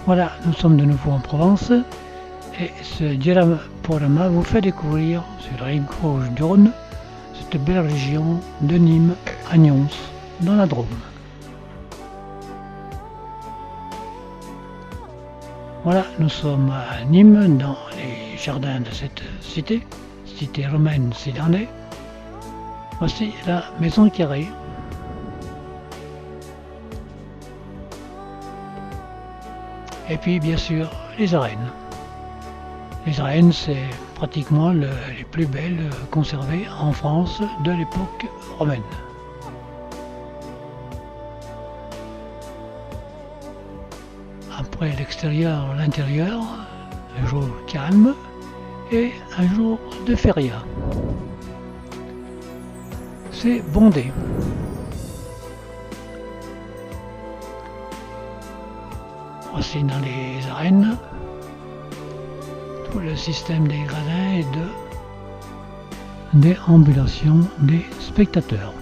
Voilà, nous sommes de nouveau en Provence et ce diaporama vous fait découvrir sur la rive gauche du Rhône cette belle région de Nîmes à Nyons dans la Drôme. Voilà, nous sommes à Nîmes dans les jardins de cette cité romaine s'il en est. Voici la maison carrée. Et puis bien sûr les arènes. Les arènes, c'est pratiquement les plus belles conservées en France de l'époque romaine. Après l'extérieur, l'intérieur, un jour calme et un jour de feria. C'est bondé. Voici dans les arènes tout le système des gradins et de déambulation des spectateurs.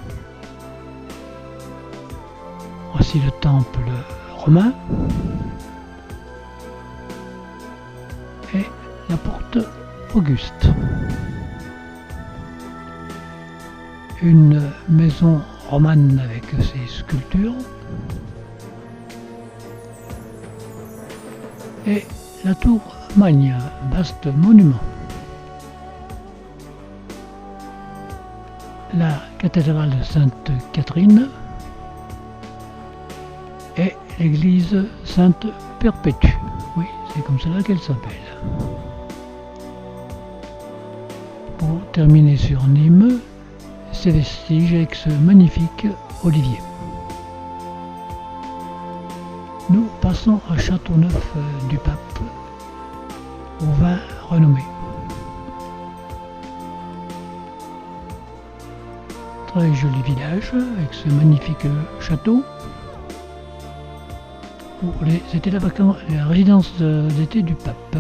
Voici le temple romain et la porte Auguste. Une maison romane avec ses sculptures et la tour Magne, vaste monument. La cathédrale Sainte-Catherine et l'église Sainte-Perpétue. Oui, c'est comme cela qu'elle s'appelle. Pour terminer sur Nîmes, ses vestiges avec ce magnifique olivier. Nous passons à Châteauneuf du Pape, au vin renommé. Très joli village avec ce magnifique château. C'était la résidence d'été du pape.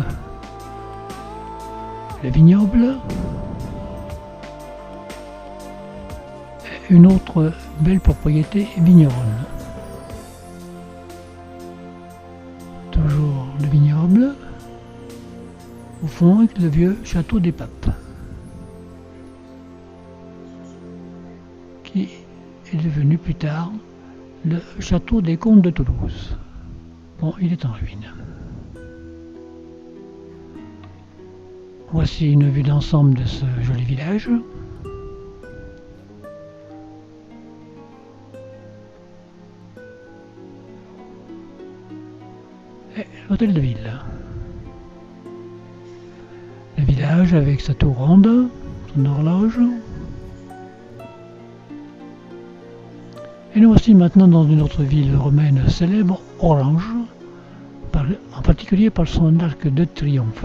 Le vignoble. Une autre belle propriété vigneronne. Toujours le vignoble. Au fond, avec le vieux château des papes, qui est devenu plus tard le château des comtes de Toulouse. Bon, il est en ruine. Voici une vue d'ensemble de ce joli village. Et l'hôtel de ville. Le village avec sa tour ronde, son horloge. Et nous voici maintenant dans une autre ville romaine célèbre, Orange, en particulier par son arc de triomphe.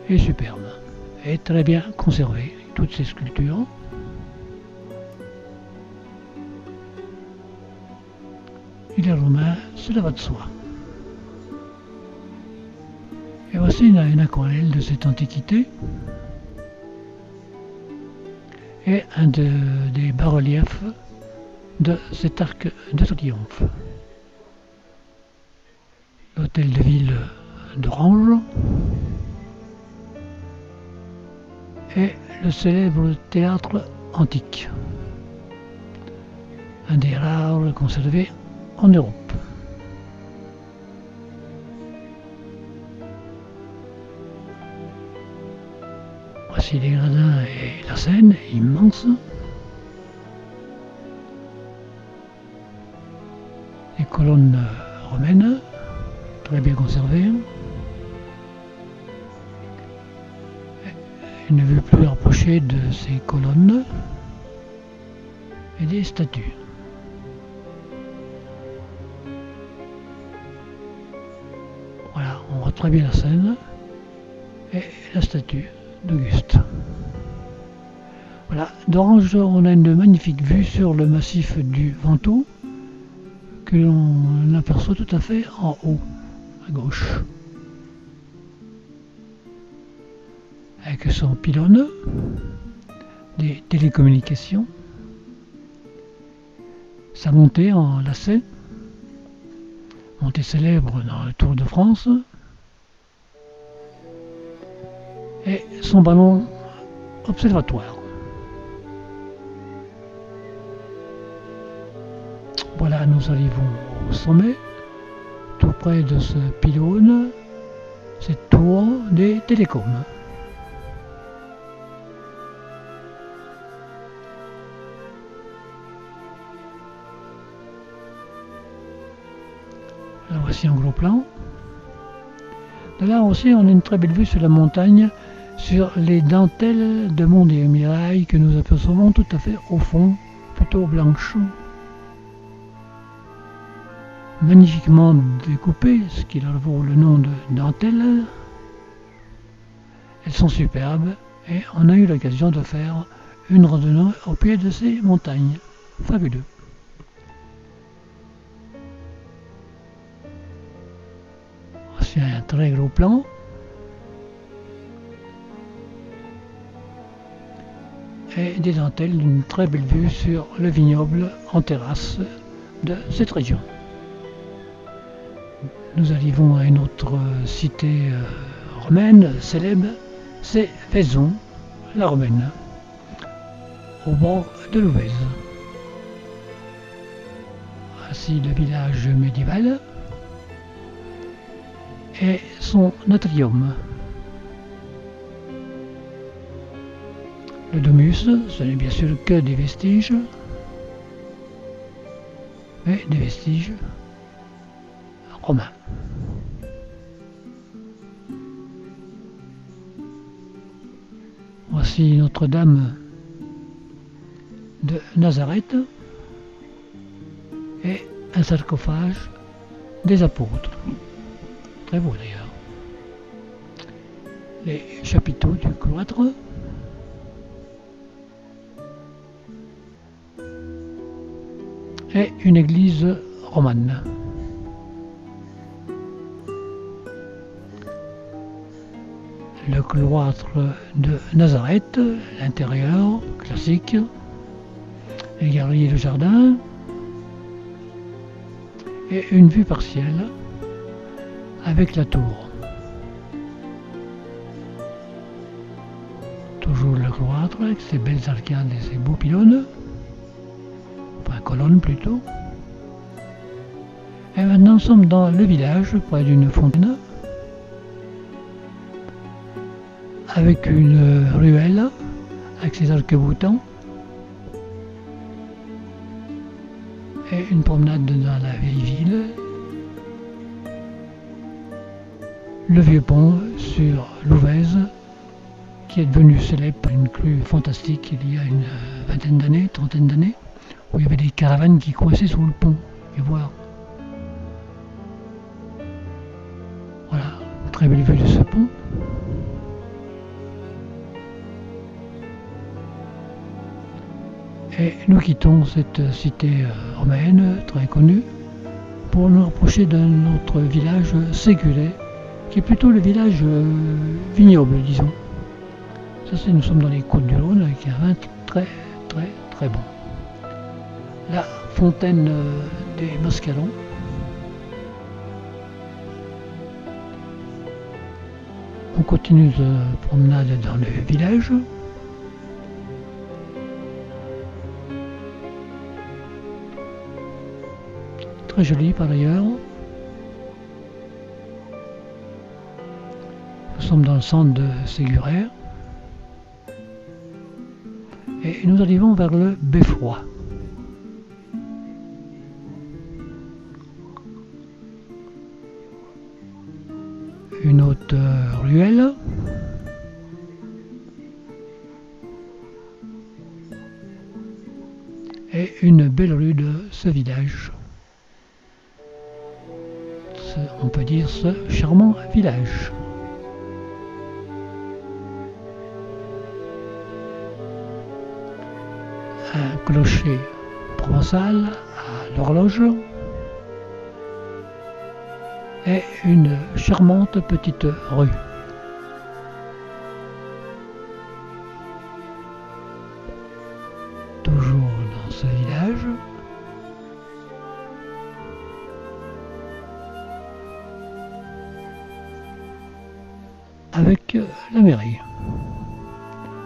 Et superbe, et très bien conservé, toutes ces sculptures. Et les Romains, cela va de soi. Et voici une aquarelle de cette antiquité et un des bas-reliefs de cet arc de triomphe. L'hôtel de ville d'Orange et le célèbre théâtre antique, un des rares conservés en Europe. Voici les gradins et la Seine, immense. Les colonnes romaines, très bien conservées. Une vue plus rapprochée de ces colonnes et des statues. Voilà, on voit très bien la Seine et la statue d'Auguste. Voilà, d'Orange, on a une magnifique vue sur le massif du Ventoux que l'on aperçoit tout à fait en haut, à gauche. Avec son pylône, des télécommunications, sa montée en lacet ont été célèbres dans le Tour de France, et son ballon observatoire. Voilà, nous arrivons au sommet, tout près de ce pylône, cette tour des télécoms. Là voici un gros plan. De là aussi on a une très belle vue sur la montagne, sur les dentelles de monts et mirailles que nous apercevons tout à fait au fond, plutôt blanches. Magnifiquement découpées, ce qui leur vaut le nom de dentelles. Elles sont superbes et on a eu l'occasion de faire une randonnée au pied de ces montagnes. Fabuleux. Voici un très gros plan. Et des dentelles d'une très belle vue sur le vignoble en terrasse de cette région. Nous arrivons à une autre cité romaine célèbre, c'est Vaison, la romaine, au bord de l'Ouvèze. Voici le village médiéval et son atrium. Le domus, ce n'est bien sûr que des vestiges, mais des vestiges romains. Voici Notre-Dame de Nazareth et un sarcophage des apôtres. Très beau d'ailleurs. Les chapiteaux du cloître. Et une église romane. Le cloître de Nazareth, l'intérieur classique, les galeries et le jardin, et une vue partielle avec la tour. Toujours le cloître avec ses belles arcades et ses beaux pylônes, enfin colonnes plutôt. Et maintenant nous sommes dans le village, près d'une fontaine, avec une ruelle, avec ses arcs-boutants, et une promenade dans la vieille ville, le vieux pont sur l'Ouvèze, qui est devenu célèbre par une crue fantastique il y a une vingtaine d'années, trentaine d'années, où il y avait des caravanes qui coinçaient sur le pont, et voir. Voilà, très belle vue de ce pont. Et nous quittons cette cité romaine très connue pour nous rapprocher d'un autre village séculé, qui est plutôt le village vignoble, disons. Ça, c'est, nous sommes dans les Côtes du Rhône avec un vin très très très bon. La fontaine des Mascarons. On continue de promenade dans le village. Très joli par ailleurs. Nous sommes dans le centre de Séguret et nous arrivons vers le Beffroi. Une autre ruelle. Et une belle rue de ce village. On peut dire ce charmant village. Un clocher provençal à l'horloge et une charmante petite rue. Toujours dans ce village. avec la mairie.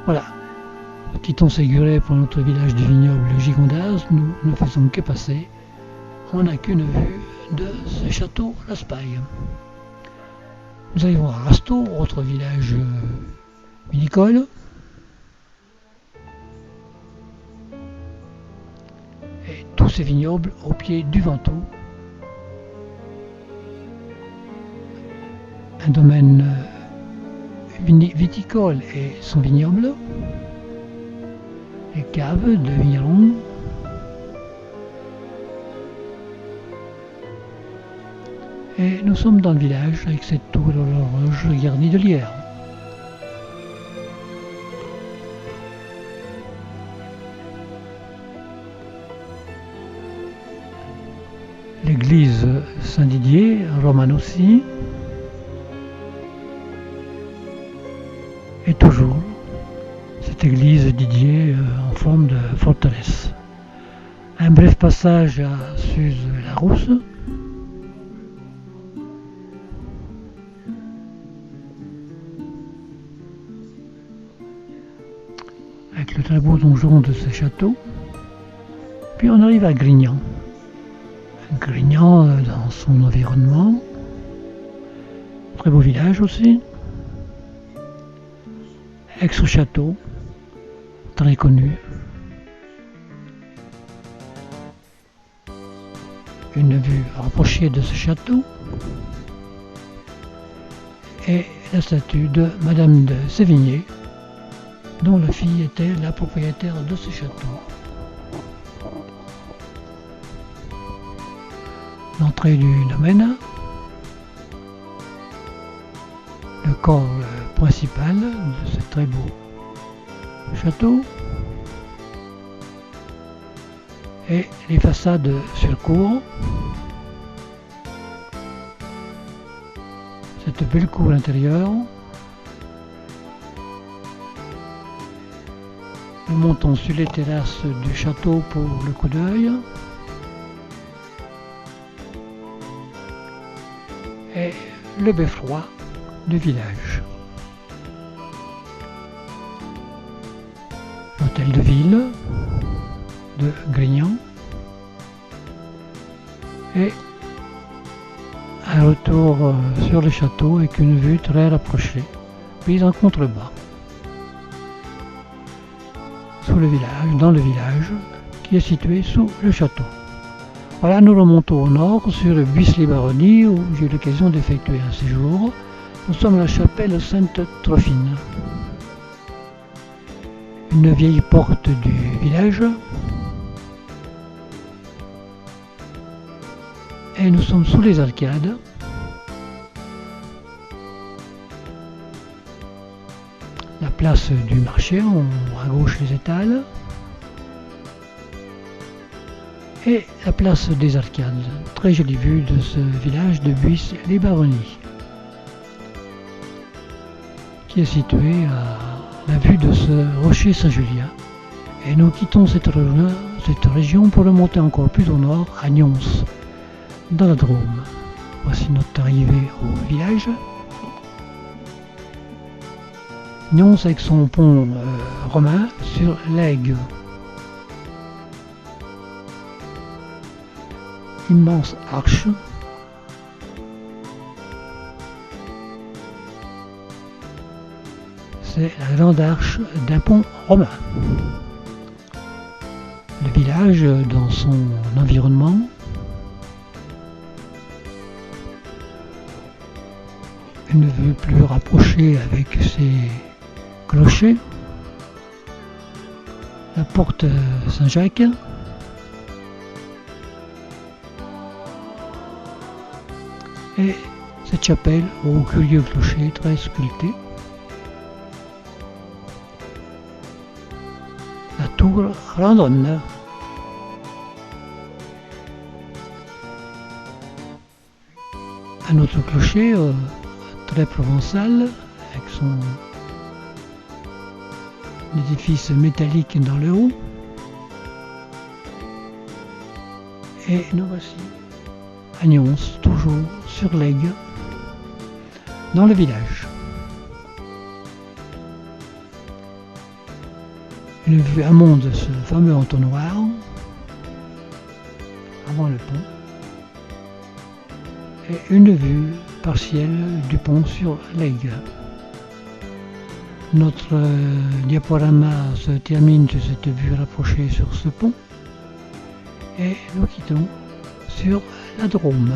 Voilà, quittons Séguret pour notre village du vignoble Gigondas, nous ne faisons que passer. On n'a qu'une vue de ce château Raspail. Nous arrivons à Rasteau, autre village vinicole. Et tous ces vignobles au pied du Ventoux. Un domaine viticole et son vignoble. Les caves de vignerons. Et nous sommes dans le village avec cette tour d'horloge garnie de lierre. L'église Saint-Didier, romane aussi, et toujours cette église Didier en forme de forteresse. Un bref passage à Suze-la-Rousse. Avec le très beau donjon de ce château. Puis on arrive à Grignan. Grignan dans son environnement. Très beau village aussi. Aix-au-Château, très connu. Une vue rapprochée de ce château. Et la statue de Madame de Sévigné, dont la fille était la propriétaire de ce château. L'entrée du domaine, le corps principal de ce très beau château, et les façades sur cour. Cette belle cour intérieure. Nous montons sur les terrasses du château pour le coup d'œil. Et le beffroi du village. L'hôtel de ville de Grignan. Et un retour sur le château avec une vue très rapprochée, puis en contrebas. Sous le village, dans le village, qui est situé sous le château. Voilà, nous remontons au nord sur Buis-les-Baronnies où j'ai eu l'occasion d'effectuer un séjour. Nous sommes à la chapelle Sainte-Trophine. Une vieille porte du village. Et nous sommes sous les arcades. La place du marché, à gauche les étals. Et la place des arcades, très jolie vue de ce village de Buis-les-Baronnies, qui est situé à la vue de ce rocher Saint-Julien. Et nous quittons cette région pour remonter encore plus au nord, à Nyons, dans la Drôme. Voici notre arrivée au village. Nyons avec son pont romain sur l'Aigle. Immense arche. C'est la grande arche d'un pont romain. Le village dans son environnement. Une vue plus rapprochée avec ses clochers. La porte Saint-Jacques. Et cette chapelle au curieux clocher très sculpté. La tour Randonne. Un autre clocher très provençal avec son édifice métallique dans le haut. Et nous voici à Nyons, toujours sur l'Aigle, dans le village. une vue amont de ce fameux entonnoir, avant le pont, et une vue partielle du pont sur l'Aigle. Notre diaporama se termine sur cette vue rapprochée sur ce pont et nous quittons sur la Drôme.